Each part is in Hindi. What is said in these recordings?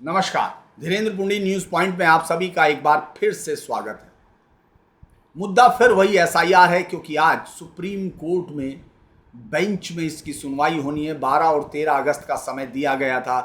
नमस्कार। धीरेन्द्र पुंडी न्यूज पॉइंट में आप सभी का एक बार फिर से स्वागत है। मुद्दा फिर वही एसआईआर है, क्योंकि आज सुप्रीम कोर्ट में बेंच में इसकी सुनवाई होनी है। 12 और 13 अगस्त का समय दिया गया था।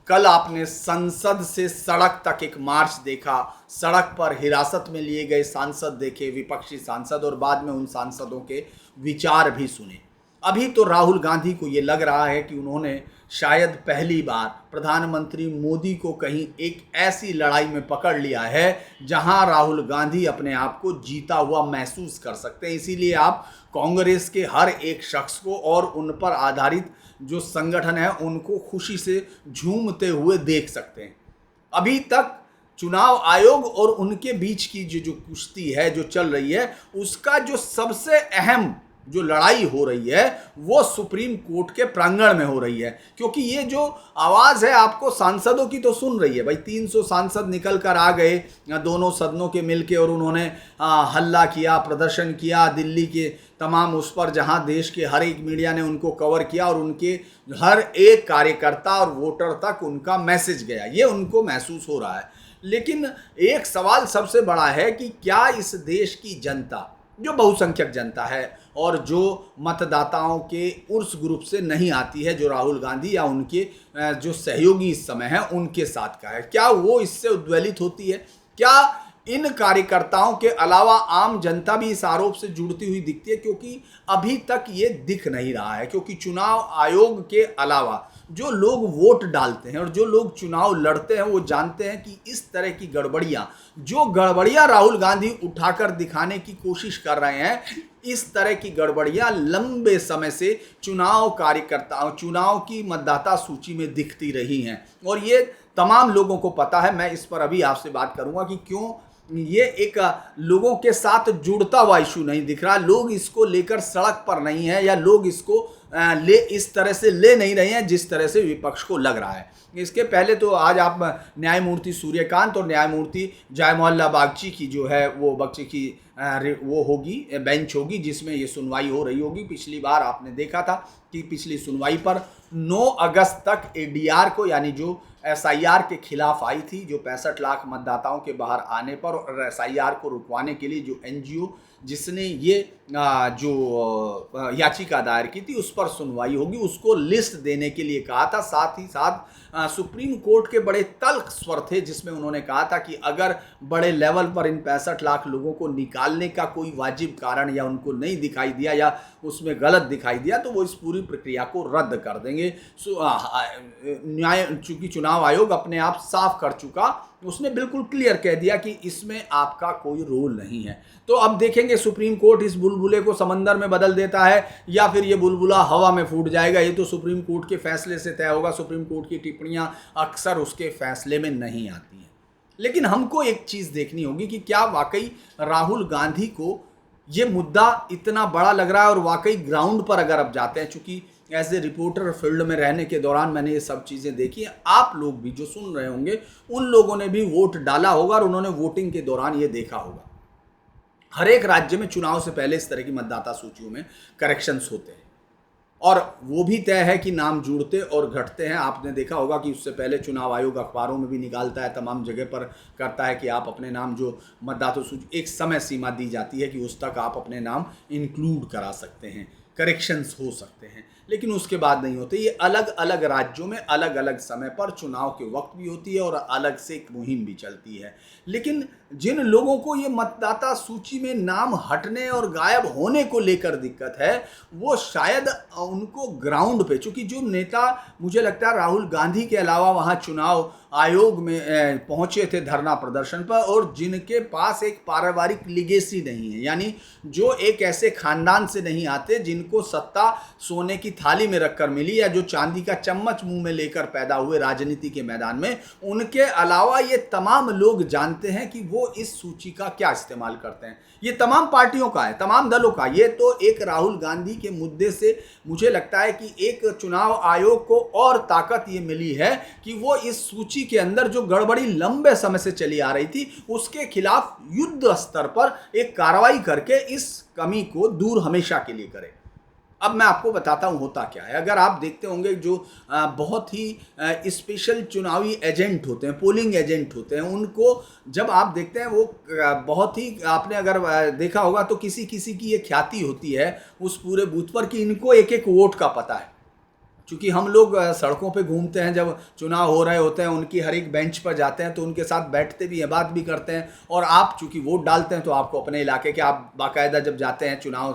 कल आपने संसद से सड़क तक एक मार्च देखा, सड़क पर हिरासत में लिए गए सांसद देखे, विपक्षी सांसद, और बाद में उन सांसदों के विचार भी सुने। अभी तो राहुल गांधी को ये लग रहा है कि उन्होंने शायद पहली बार प्रधानमंत्री मोदी को कहीं एक ऐसी लड़ाई में पकड़ लिया है जहां राहुल गांधी अपने आप को जीता हुआ महसूस कर सकते हैं। इसीलिए आप कांग्रेस के हर एक शख्स को और उन पर आधारित जो संगठन है उनको खुशी से झूमते हुए देख सकते हैं। अभी तक चुनाव आयोग और उनके बीच की जो कुश्ती है, जो चल रही है, उसका जो सबसे अहम जो लड़ाई हो रही है वो सुप्रीम कोर्ट के प्रांगण में हो रही है। क्योंकि ये जो आवाज़ है आपको सांसदों की तो सुन रही है। भाई 300 सांसद निकल कर आ गए दोनों सदनों के मिलके, और उन्होंने हल्ला किया, प्रदर्शन किया दिल्ली के तमाम उस पर, जहां देश के हर एक मीडिया ने उनको कवर किया और उनके हर एक कार्यकर्ता और वोटर तक उनका मैसेज गया। ये उनको महसूस हो रहा है। लेकिन एक सवाल सबसे बड़ा है कि क्या इस देश की जनता, जो बहुसंख्यक जनता है और जो मतदाताओं के उस ग्रुप से नहीं आती है, जो राहुल गांधी या उनके जो सहयोगी इस समय हैं उनके साथ का है, क्या वो इससे उद्वेलित होती है? क्या इन कार्यकर्ताओं के अलावा आम जनता भी इस आरोप से जुड़ती हुई दिखती है? क्योंकि अभी तक ये दिख नहीं रहा है। क्योंकि चुनाव आयोग के अलावा जो लोग वोट डालते हैं और जो लोग चुनाव लड़ते हैं वो जानते हैं कि इस तरह की गड़बड़ियां राहुल गांधी उठाकर दिखाने की कोशिश कर रहे हैं, इस तरह की गड़बड़ियां लंबे समय से चुनाव कार्यकर्ताओं, चुनाव की मतदाता सूची में दिखती रही हैं। और ये तमाम लोगों को पता है। मैं इस पर अभी आपसे बात करूंगा कि क्यों ये एक लोगों के साथ जुड़ता हुआ इशू नहीं दिख रहा। लोग इसको लेकर सड़क पर नहीं है, या लोग इसको इस तरह से ले नहीं रहे हैं जिस तरह से विपक्ष को लग रहा है। इसके पहले तो आज आप न्यायमूर्ति सूर्यकांत और न्यायमूर्ति जयमोहल्ला बागची की जो है वो बच्चे की वो होगी, बेंच होगी जिसमें ये सुनवाई हो रही होगी। पिछली बार आपने देखा था कि पिछली सुनवाई पर 9 अगस्त तक एडीआर को, यानी जो एसआईआर के खिलाफ आई थी, जो 65 लाख मतदाताओं के बाहर आने पर और एसआईआर को रुकवाने के लिए जो एनजीओ जिसने ये जो याचिका दायर की थी उस पर सुनवाई होगी, उसको लिस्ट देने के लिए कहा था। साथ ही साथ सुप्रीम कोर्ट के बड़े तल्ख स्वर थे जिसमें उन्होंने कहा था कि अगर बड़े लेवल पर इन 65 लाख लोगों को निकालने का कोई वाजिब कारण या उनको नहीं दिखाई दिया या उसमें गलत दिखाई दिया तो वो इस पूरी प्रक्रिया को रद्द कर देंगे। चूंकि चुनाव आयोग अपने आप साफ कर चुका, उसने बिल्कुल क्लियर कह दिया कि इसमें आपका कोई रोल नहीं है। तो अब देखेंगे सुप्रीम कोर्ट इस बुलबुले को समंदर में बदल देता है या फिर ये बुलबुला हवा में फूट जाएगा। ये तो सुप्रीम कोर्ट के फैसले से तय होगा। सुप्रीम कोर्ट की टिप्पणियां अक्सर उसके फैसले में नहीं आती हैं। लेकिन हमको एक चीज़ देखनी होगी कि क्या वाकई राहुल गांधी को ये मुद्दा इतना बड़ा लग रहा है, और वाकई ग्राउंड पर अगर अब जाते हैं, चूंकि एज ए रिपोर्टर फील्ड में रहने के दौरान मैंने ये सब चीज़ें देखी हैं, आप लोग भी जो सुन रहे होंगे उन लोगों ने भी वोट डाला होगा और उन्होंने वोटिंग के दौरान ये देखा होगा। हर एक राज्य में चुनाव से पहले इस तरह की मतदाता सूचियों में करेक्शंस होते हैं, और वो भी तय है कि नाम जुड़ते और घटते हैं। आपने देखा होगा कि उससे पहले चुनाव आयोग अखबारों में भी निकालता है, तमाम जगह पर करता है कि आप अपने नाम जो मतदाता सूची, एक समय सीमा दी जाती है कि उस तक आप अपने नाम इंक्लूड करा सकते हैं, करेक्शंस हो सकते हैं, लेकिन उसके बाद नहीं होते। ये अलग अलग राज्यों में अलग अलग समय पर चुनाव के वक्त भी होती है और अलग से एक मुहिम भी चलती है। लेकिन जिन लोगों को ये मतदाता सूची में नाम हटने और गायब होने को लेकर दिक्कत है, वो शायद उनको ग्राउंड पे, चूंकि जो नेता मुझे लगता है राहुल गांधी के अलावा वहाँ चुनाव आयोग में पहुंचे थे धरना प्रदर्शन पर, और जिनके पास एक पारिवारिक लिगेसी नहीं है, यानी जो एक ऐसे खानदान से नहीं आते जिनको सत्ता सोने की थाली में रखकर मिली या जो चांदी का चम्मच मुंह में लेकर पैदा हुए राजनीति के मैदान में, उनके अलावा ये तमाम लोग जानते हैं कि वो इस सूची का क्या इस्तेमाल करते हैं। ये तमाम पार्टियों का है, तमाम दलों का। ये तो एक राहुल गांधी के मुद्दे से मुझे लगता है कि एक चुनाव आयोग को और ताकत ये मिली है कि वो इस सूची के अंदर जो गड़बड़ी लंबे समय से चली आ रही थी उसके खिलाफ युद्ध स्तर पर एक कार्रवाई करके इस कमी को दूर हमेशा के लिए करे। अब मैं आपको बताता हूँ होता क्या है। अगर आप देखते होंगे जो बहुत ही स्पेशल चुनावी एजेंट होते हैं, पोलिंग एजेंट होते हैं, उनको जब आप देखते हैं वो बहुत ही, आपने अगर देखा होगा तो किसी किसी की ये ख्याति होती है उस पूरे बूथ पर कि इनको एक एक वोट का पता है। क्योंकि हम लोग सड़कों पे घूमते हैं, जब चुनाव हो रहे होते हैं उनकी हर एक बेंच पर जाते हैं तो उनके साथ बैठते भी हैं, बात भी करते हैं। और आप चूंकि वोट डालते हैं तो आपको अपने इलाके के, आप बाकायदा जब जाते हैं चुनाव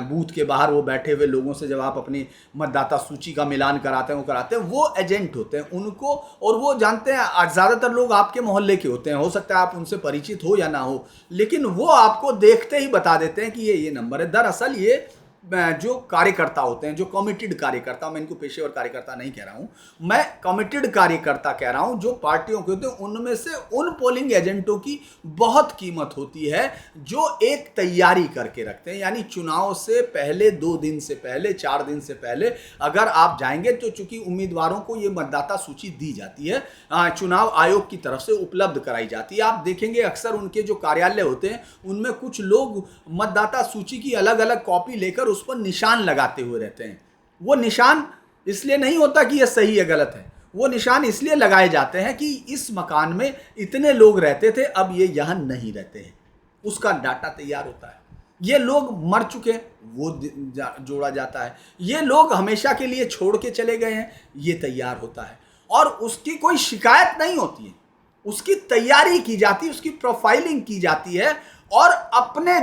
बूथ के बाहर, वो बैठे हुए लोगों से जब आप अपनी मतदाता सूची का मिलान कराते हैं, वो कराते हैं, वो एजेंट होते हैं उनको। और वो जानते हैं, ज़्यादातर लोग आपके मोहल्ले के होते हैं, हो सकता है आप उनसे परिचित हो या ना हो, लेकिन वो आपको देखते ही बता देते हैं कि ये नंबर है। दरअसल ये जो कार्यकर्ता होते हैं, जो कमिटेड कार्यकर्ता, मैं इनको पेशेवर कार्यकर्ता नहीं कह रहा हूं, मैं कमिटेड कार्यकर्ता कह रहा हूं, जो पार्टियों के होते हैं, उनमें से उन पोलिंग एजेंटों की बहुत कीमत होती है जो एक तैयारी करके रखते हैं। यानी चुनाव से पहले 2 दिन से पहले, 4 दिन से पहले अगर आप जाएंगे तो चूंकि उम्मीदवारों को ये मतदाता सूची दी जाती है, चुनाव आयोग की तरफ से उपलब्ध कराई जाती है। आप देखेंगे अक्सर उनके जो कार्यालय होते हैं उनमें कुछ लोग मतदाता सूची की अलग अलग कॉपी लेकर उस पर निशान लगाते हुए रहते हैं। वो निशान इसलिए नहीं होता कि ये सही है गलत है, वो निशान इसलिए लगाए जाते हैं कि इस मकान में इतने लोग रहते थे, अब ये यहां नहीं रहते हैं, उसका डाटा तैयार होता है। ये लोग मर चुके वो जोड़ा जाता है, ये लोग हमेशा के लिए छोड़ के चले गए हैं, ये तैयार होता है। और उसकी कोई शिकायत नहीं होती है, उसकी तैयारी की जाती है, उसकी प्रोफाइलिंग की जाती है। और अपने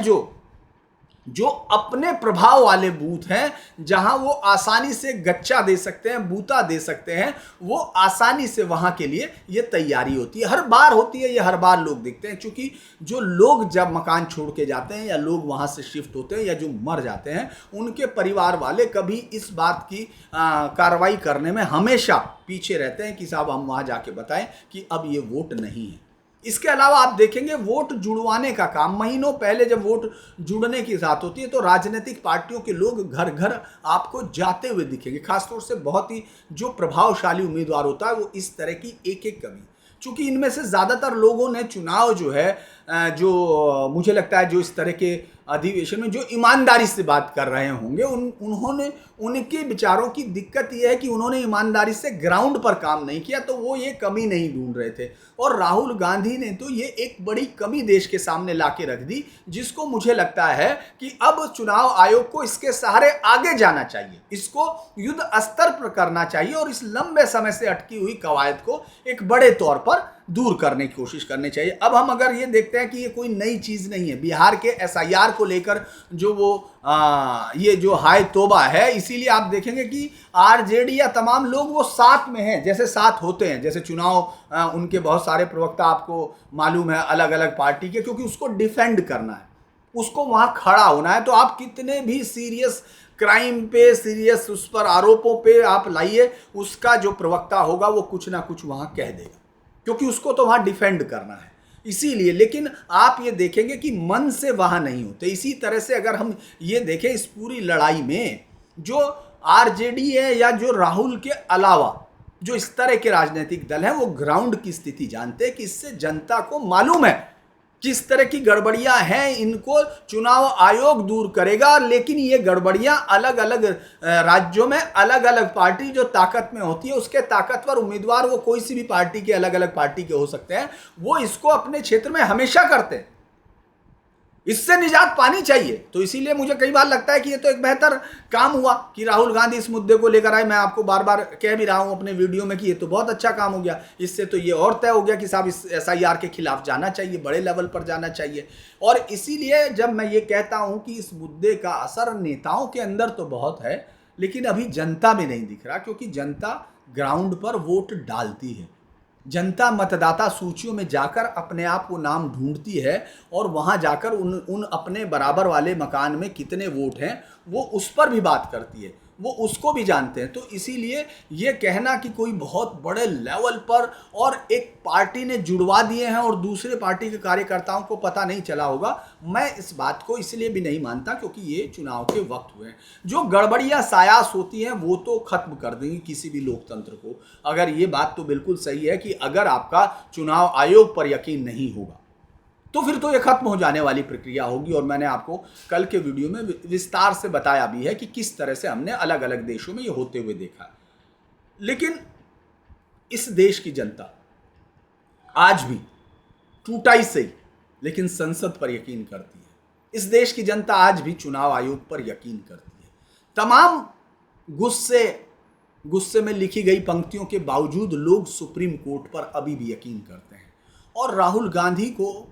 जो अपने प्रभाव वाले बूथ हैं, जहां वो आसानी से गच्चा दे सकते हैं, बूता दे सकते हैं, वो आसानी से वहां के लिए ये तैयारी होती है, हर बार होती है। ये हर बार लोग देखते हैं, क्योंकि जो लोग जब मकान छोड़ के जाते हैं या लोग वहां से शिफ्ट होते हैं या जो मर जाते हैं, उनके परिवार वाले कभी इस बात की कार्रवाई करने में हमेशा पीछे रहते हैं कि साहब हम वहां जाके बताएं कि अब ये वोट नहीं है। इसके अलावा आप देखेंगे वोट जुड़वाने का काम महीनों पहले, जब वोट जुड़ने की बात होती है तो राजनीतिक पार्टियों के लोग घर घर आपको जाते हुए दिखेंगे। खासतौर से बहुत ही जो प्रभावशाली उम्मीदवार होता है वो इस तरह की एक एक कमी, चूंकि इनमें से ज़्यादातर लोगों ने चुनाव जो है, जो मुझे लगता है जो इस तरह के अधिवेशन में जो ईमानदारी से बात कर रहे होंगे, उन्होंने, उनके विचारों की दिक्कत यह है कि उन्होंने ईमानदारी से ग्राउंड पर काम नहीं किया, तो वो ये कमी नहीं ढूंढ रहे थे। और राहुल गांधी ने तो ये एक बड़ी कमी देश के सामने लाके रख दी, जिसको मुझे लगता है कि अब चुनाव आयोग को इसके सहारे आगे जाना चाहिए, इसको युद्ध स्तर पर करना चाहिए और इस लंबे समय से अटकी हुई कवायद को एक बड़े तौर पर दूर करने की कोशिश करनी चाहिए। अब हम अगर ये देखते हैं कि ये कोई नई चीज़ नहीं है, बिहार के एसआईआर को लेकर जो वो ये जो हाय तोबा है, इसीलिए आप देखेंगे कि आरजेडी या तमाम लोग वो साथ में हैं, जैसे साथ होते हैं, जैसे चुनाव उनके बहुत सारे प्रवक्ता आपको मालूम है अलग अलग पार्टी के, क्योंकि उसको डिफेंड करना है, उसको वहां खड़ा होना है। तो आप कितने भी सीरियस क्राइम पे, सीरियस उस पर आरोपों पे आप लाइए, उसका जो प्रवक्ता होगा वो कुछ ना कुछ वहां कह देगा, क्योंकि उसको तो वहां डिफेंड करना है। इसीलिए, लेकिन आप ये देखेंगे कि मन से वहां नहीं होते। इसी तरह से अगर हम ये देखें इस पूरी लड़ाई में जो आरजेडी है या जो राहुल के अलावा जो इस तरह के राजनीतिक दल हैं, वो ग्राउंड की स्थिति जानते हैं कि इससे जनता को मालूम है किस तरह की गड़बड़ियां हैं, इनको चुनाव आयोग दूर करेगा। लेकिन ये गड़बड़ियां अलग अलग राज्यों में अलग अलग पार्टी जो ताकत में होती है, उसके ताकतवर उम्मीदवार, वो कोई सी भी पार्टी के, अलग अलग पार्टी के हो सकते हैं, वो इसको अपने क्षेत्र में हमेशा करते हैं। इससे निजात पानी चाहिए। तो इसीलिए मुझे कई बार लगता है कि ये तो एक बेहतर काम हुआ कि राहुल गांधी इस मुद्दे को लेकर आए। मैं आपको बार बार कह भी रहा हूं अपने वीडियो में कि ये तो बहुत अच्छा काम हो गया। इससे तो ये और तय हो गया कि साहब इस एसआईआर के खिलाफ जाना चाहिए, बड़े लेवल पर जाना चाहिए। और इसीलिए जब मैं ये कहता हूं कि इस मुद्दे का असर नेताओं के अंदर तो बहुत है, लेकिन अभी जनता में नहीं दिख रहा, क्योंकि जनता ग्राउंड पर वोट डालती है। जनता मतदाता सूचियों में जाकर अपने आप को नाम ढूंढती है और वहां जाकर उन अपने बराबर वाले मकान में कितने वोट हैं वो उस पर भी बात करती है, वो उसको भी जानते हैं। तो इसीलिए ये कहना कि कोई बहुत बड़े लेवल पर और एक पार्टी ने जुड़वा दिए हैं और दूसरे पार्टी के कार्यकर्ताओं को पता नहीं चला होगा, मैं इस बात को इसलिए भी नहीं मानता क्योंकि ये चुनाव के वक्त हुए हैं। जो गड़बड़ियां सायास होती हैं वो तो खत्म कर देंगी किसी भी लोकतंत्र को। अगर ये बात तो बिल्कुल सही है कि अगर आपका चुनाव आयोग पर यकीन नहीं होगा, तो फिर तो ये खत्म हो जाने वाली प्रक्रिया होगी। और मैंने आपको कल के वीडियो में विस्तार से बताया भी है कि किस तरह से हमने अलग अलग देशों में ये होते हुए देखा है। लेकिन इस देश की जनता आज भी टूटा ही सही लेकिन संसद पर यकीन करती है। इस देश की जनता आज भी चुनाव आयोग पर यकीन करती है। तमाम गुस्से में लिखी गई पंक्तियों के बावजूद लोग सुप्रीम कोर्ट पर अभी भी यकीन करते हैं। और राहुल गांधी को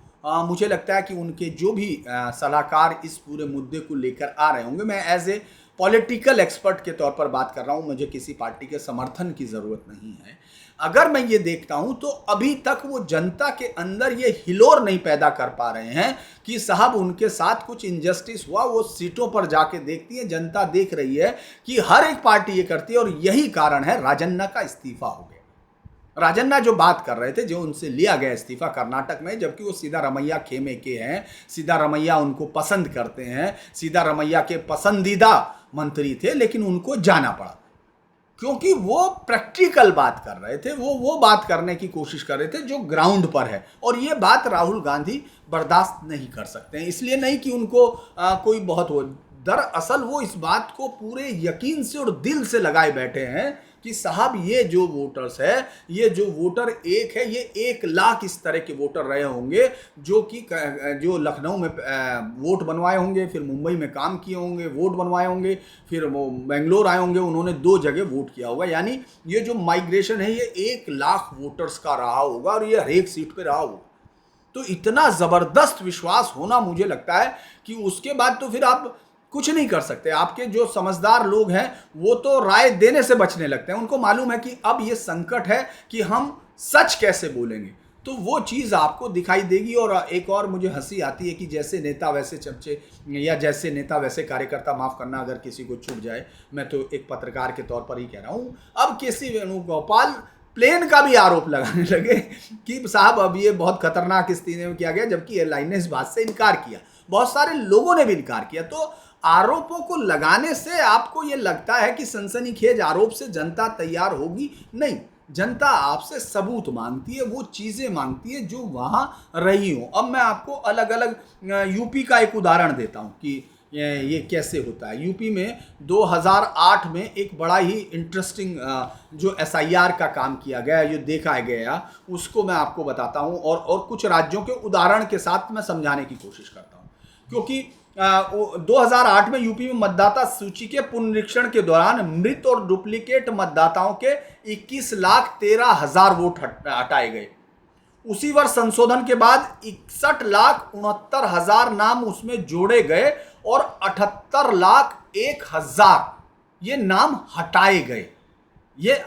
मुझे लगता है कि उनके जो भी सलाहकार इस पूरे मुद्दे को लेकर आ रहे होंगे, मैं एज ए पॉलिटिकल एक्सपर्ट के तौर पर बात कर रहा हूं, मुझे किसी पार्टी के समर्थन की ज़रूरत नहीं है। अगर मैं ये देखता हूं तो अभी तक वो जनता के अंदर ये हिलोर नहीं पैदा कर पा रहे हैं कि साहब उनके साथ कुछ इनजस्टिस हुआ। वो सीटों पर जाके देखती है, जनता देख रही है कि हर एक पार्टी ये करती है। और यही कारण है राजन्ना का इस्तीफा हो गया। राजन्ना जो बात कर रहे थे, जो उनसे लिया गया इस्तीफा कर्नाटक में, जबकि वो सिद्धारमैया खेमे के हैं, सिद्धारमैया उनको पसंद करते हैं, सिद्धारमैया के पसंदीदा मंत्री थे, लेकिन उनको जाना पड़ा क्योंकि वो प्रैक्टिकल बात कर रहे थे। वो बात करने की कोशिश कर रहे थे जो ग्राउंड पर है। और ये बात राहुल गांधी बर्दाश्त नहीं कर सकते हैं। इसलिए नहीं कि उनको कोई बहुत हो, दरअसल वो इस बात को पूरे यकीन से और दिल से लगाए बैठे हैं कि साहब ये जो वोटर्स है, ये जो वोटर एक है, ये 1 लाख इस तरह के वोटर रहे होंगे जो लखनऊ में वोट बनवाए होंगे, फिर मुंबई में काम किए होंगे, वोट बनवाए होंगे, फिर वो बेंगलोर आए होंगे, उन्होंने 2 जगह वोट किया होगा। यानी ये जो माइग्रेशन है ये 1 लाख वोटर्स का रहा होगा और ये हर एक सीट पे रहा होगा। तो इतना ज़बरदस्त विश्वास होना, मुझे लगता है कि उसके बाद तो फिर आप कुछ नहीं कर सकते। आपके जो समझदार लोग हैं वो तो राय देने से बचने लगते हैं। उनको मालूम है कि अब ये संकट है कि हम सच कैसे बोलेंगे, तो वो चीज़ आपको दिखाई देगी। और एक और मुझे हंसी आती है कि जैसे नेता वैसे चमचे, या जैसे नेता वैसे कार्यकर्ता, माफ़ करना अगर किसी को छूट जाए, मैं तो एक पत्रकार के तौर पर ही कह रहा हूँ। अब केसी वेणुगोपाल प्लेन का भी आरोप लगाने लगे कि साहब अब ये बहुत खतरनाक स्थिति में किया गया, जबकि एयरलाइन ने इस बात से इनकार किया, बहुत सारे लोगों ने भी इनकार किया। तो आरोपों को लगाने से आपको ये लगता है कि सनसनीखेज आरोप से जनता तैयार होगी? नहीं, जनता आपसे सबूत मांगती है, वो चीज़ें मांगती है जो वहाँ रही हो। अब मैं आपको अलग अलग यूपी का एक उदाहरण देता हूँ कि ये कैसे होता है। यूपी में 2008 में एक बड़ा ही इंटरेस्टिंग जो SIR का काम किया गया, जो देखा गया, उसको मैं आपको बताता हूँ और कुछ राज्यों के उदाहरण के साथ मैं समझाने की कोशिश करता हूँ। क्योंकि 2008 में यूपी में मतदाता सूची के पुनरीक्षण के दौरान मृत और डुप्लीकेट मतदाताओं के 21,13,000 वोट हटाए गए। उसी वर्ष संशोधन के बाद 61,69,000 नाम उसमें जोड़े गए और 78,01,000 ये नाम हटाए गए। ये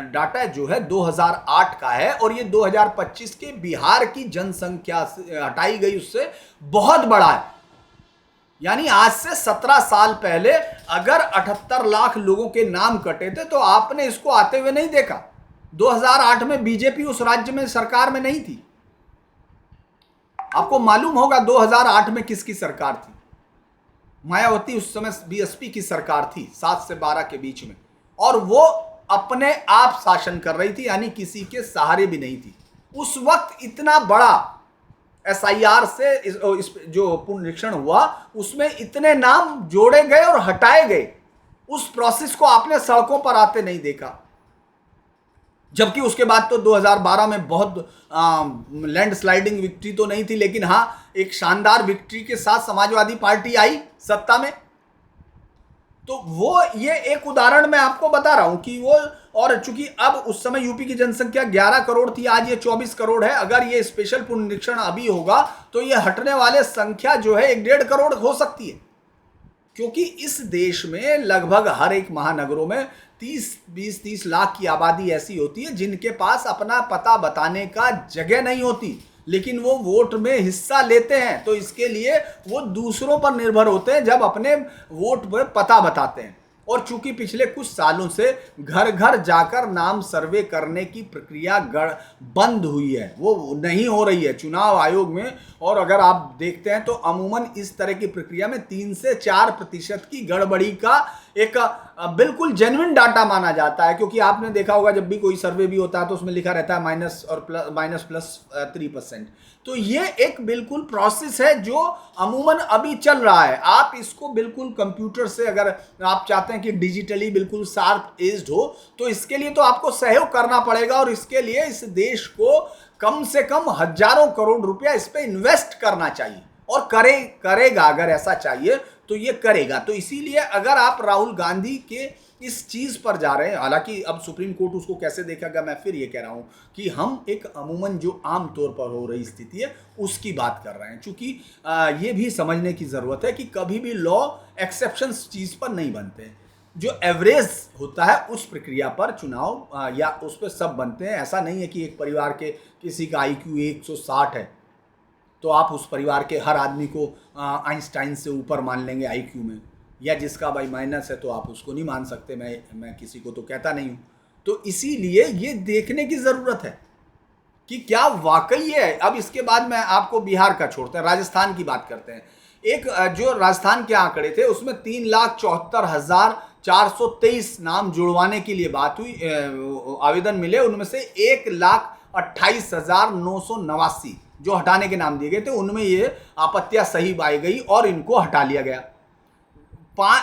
डाटा जो है 2008 का है और ये 2025 के बिहार की जनसंख्या से हटाई गई उससे बहुत बड़ा है। यानी आज से 17 साल पहले अगर 78 लाख लोगों के नाम कटे थे तो आपने इसको आते हुए नहीं देखा। 2008 में बीजेपी उस राज्य में सरकार में नहीं थी। आपको मालूम होगा 2008 में किसकी सरकार थी? मायावती उस समय बीएसपी की सरकार थी, 7 से 12 के बीच में, और वो अपने आप शासन कर रही थी, यानी किसी के सहारे भी नहीं थी। उस वक्त इतना बड़ा SIR से इस जो पुनरीक्षण हुआ उसमें इतने नाम जोड़े गए और हटाए गए। उस प्रोसेस को आपने सड़कों पर आते नहीं देखा। जबकि उसके बाद तो 2012 में बहुत लैंडस्लाइडिंग विक्ट्री तो नहीं थी, लेकिन हाँ एक शानदार विक्ट्री के साथ समाजवादी पार्टी आई सत्ता में। तो वो ये एक उदाहरण मैं आपको बता रहा हूं कि वो, और चूंकि अब उस समय यूपी की जनसंख्या 11 करोड़ थी, आज ये 24 करोड़ है। अगर ये स्पेशल पुनरीक्षण अभी होगा तो ये हटने वाले संख्या जो है 1.5 करोड़ हो सकती है। क्योंकि इस देश में लगभग हर एक महानगरों में 20-30 लाख की आबादी ऐसी होती है जिनके पास अपना पता बताने का जगह नहीं होती, लेकिन वो वोट में हिस्सा लेते हैं। तो इसके लिए वो दूसरों पर निर्भर होते हैं जब अपने वोट पर पता बताते हैं। और चूंकि पिछले कुछ सालों से घर घर जाकर नाम सर्वे करने की प्रक्रिया बंद हुई है, वो नहीं हो रही है चुनाव आयोग में। और अगर आप देखते हैं तो अमूमन इस तरह की प्रक्रिया में 3 से 4% की गड़बड़ी का एक बिल्कुल जेन्युइन डाटा माना जाता है, क्योंकि आपने देखा होगा जब भी कोई सर्वे भी होता है तो उसमें लिखा रहता है -+3%। तो ये एक बिल्कुल प्रोसेस है जो अमूमन अभी चल रहा है। आप इसको बिल्कुल कंप्यूटर से, अगर आप चाहते हैं कि डिजिटली बिल्कुल शार्प एज्ड हो, तो इसके लिए तो आपको सहयोग करना पड़ेगा, और इसके लिए इस देश को कम से कम हजारों करोड़ रुपया इस पे इन्वेस्ट करना चाहिए, और करेगा। अगर ऐसा चाहिए तो ये करेगा। तो इसीलिए अगर आप राहुल गांधी के इस चीज पर जा रहे हैं, हालांकि अब सुप्रीम कोर्ट उसको कैसे देखेगा, मैं फिर ये कह रहा हूं कि हम एक अमूमन जो आम तौर पर हो रही स्थिति है उसकी बात कर रहे हैं, क्योंकि ये भी समझने की जरूरत है कि कभी भी लॉ एक्सेप्शंस चीज पर नहीं बनते। जो एवरेज होता है उस प्रक्रिया पर चुनाव या उस पर सब बनते हैं। ऐसा नहीं है कि एक परिवार के किसी का IQ 160 है तो आप उस परिवार के हर आदमी को आइंस्टाइन से ऊपर मान लेंगे IQ में, या जिसका भाई माइनस है तो आप उसको नहीं मान सकते। मैं किसी को तो कहता नहीं हूं। तो इसीलिए ये देखने की जरूरत है कि क्या वाकई है। अब इसके बाद मैं आपको बिहार का छोड़ते हैं, राजस्थान की बात करते हैं। एक जो राजस्थान के आंकड़े थे उसमें 3,74,423 नाम जुड़वाने के लिए बात हुई, आवेदन मिले। उनमें से 1,28,989 जो हटाने के नाम दिए गए थे, उनमें ये आपत्तियां सही पाई गई और इनको हटा लिया गया।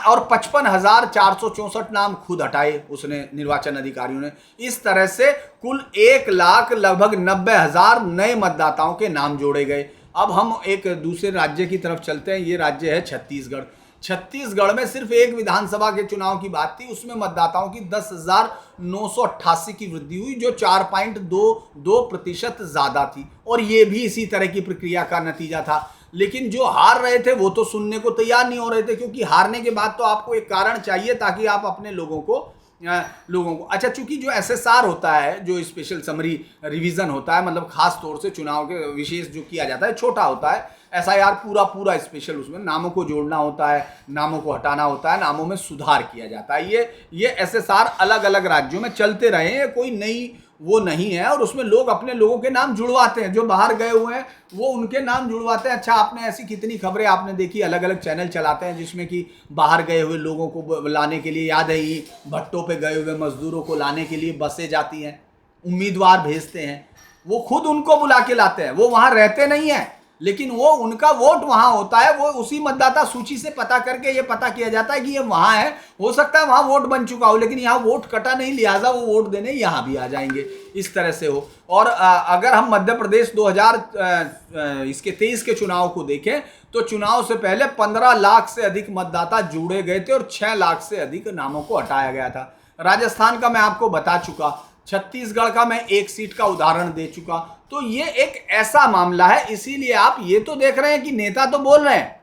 और 55,464 नाम खुद हटाए उसने, निर्वाचन अधिकारियों ने। इस तरह से कुल 1 लाख लगभग 90,000 नए मतदाताओं के नाम जोड़े गए। अब हम एक दूसरे राज्य की तरफ चलते हैं। ये राज्य है छत्तीसगढ़। छत्तीसगढ़ में सिर्फ एक विधानसभा के चुनाव की बात थी, उसमें मतदाताओं की 10,988 की वृद्धि हुई, जो 4.22% ज्यादा थी, और ये भी इसी तरह की प्रक्रिया का नतीजा था। लेकिन जो हार रहे थे वो तो सुनने को तैयार नहीं हो रहे थे, क्योंकि हारने के बाद तो आपको एक कारण चाहिए ताकि आप अपने लोगों को अच्छा, चूंकि जो SSR होता है, जो स्पेशल समरी रिवीजन होता है, मतलब खास तौर से चुनाव के विशेष जो किया जाता है, छोटा होता है। SIR पूरा स्पेशल, उसमें नामों को जोड़ना होता है, नामों को हटाना होता है, नामों में सुधार किया जाता है। ये SSR अलग अलग राज्यों में चलते रहे हैं, कोई नई वो नहीं है, और उसमें लोग अपने लोगों के नाम जुड़वाते हैं। जो बाहर गए हुए हैं वो उनके नाम जुड़वाते हैं। अच्छा, आपने ऐसी कितनी खबरें आपने देखी, अलग अलग चैनल चलाते हैं जिसमें कि बाहर गए हुए लोगों को लाने के लिए, याद है ये भट्टों पे गए हुए मजदूरों को लाने के लिए बसें जाती हैं, उम्मीदवार भेजते हैं, वो खुद उनको बुला के लाते हैं। वो वहां रहते नहीं है, लेकिन वो उनका वोट वहां होता है। वो उसी मतदाता सूची से पता करके ये पता किया जाता है कि ये वहां है। हो सकता है वहां वोट बन चुका हो, लेकिन यहाँ वोट कटा नहीं, लिहाजा वो वोट देने यहाँ भी आ जाएंगे। इस तरह से हो। और अगर हम मध्य प्रदेश 2023 के चुनाव को देखें तो चुनाव से पहले 15 लाख से अधिक मतदाता जोड़े गए थे और 6 लाख से अधिक नामों को हटाया गया था। राजस्थान का मैं आपको बता चुका, छत्तीसगढ़ का मैं एक सीट का उदाहरण दे चुका। तो ये एक ऐसा मामला है, इसीलिए आप ये तो देख रहे हैं कि नेता तो बोल रहे हैं,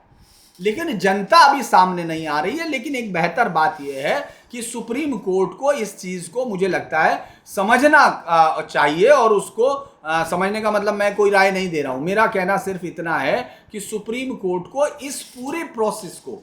लेकिन जनता अभी सामने नहीं आ रही है। लेकिन एक बेहतर बात यह है कि सुप्रीम कोर्ट को इस चीज को, मुझे लगता है, समझना चाहिए। और उसको समझने का मतलब मैं कोई राय नहीं दे रहा हूं, मेरा कहना सिर्फ इतना है कि सुप्रीम कोर्ट को इस पूरे प्रोसेस को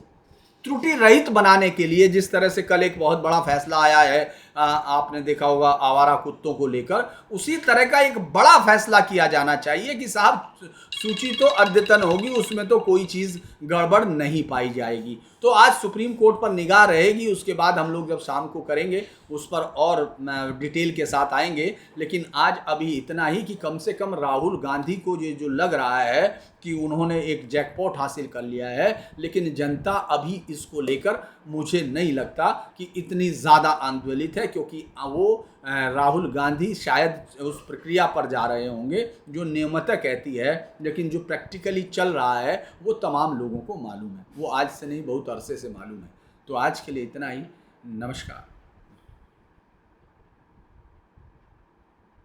त्रुटि रहित बनाने के लिए, जिस तरह से कल एक बहुत बड़ा फैसला आया है, आपने देखा होगा आवारा कुत्तों को लेकर, उसी तरह का एक बड़ा फैसला किया जाना चाहिए कि साहब सूची तो अद्यतन होगी, उसमें तो कोई चीज गड़बड़ नहीं पाई जाएगी। तो आज सुप्रीम कोर्ट पर निगाह रहेगी, उसके बाद हम लोग जब शाम को करेंगे उस पर और डिटेल के साथ आएंगे। लेकिन आज अभी इतना ही कि कम से कम राहुल गांधी को जो लग रहा है कि उन्होंने एक जैकपॉट हासिल कर लिया है, लेकिन जनता अभी इसको लेकर मुझे नहीं लगता कि इतनी ज़्यादा आंदोलित है, क्योंकि वो राहुल गांधी शायद उस प्रक्रिया पर जा रहे होंगे जो नियमतः कहती है, लेकिन जो प्रैक्टिकली चल रहा है वो तमाम लोगों को मालूम है। वो आज से नहीं, बहुत अरसे से मालूम है। तो आज के लिए इतना ही। नमस्कार।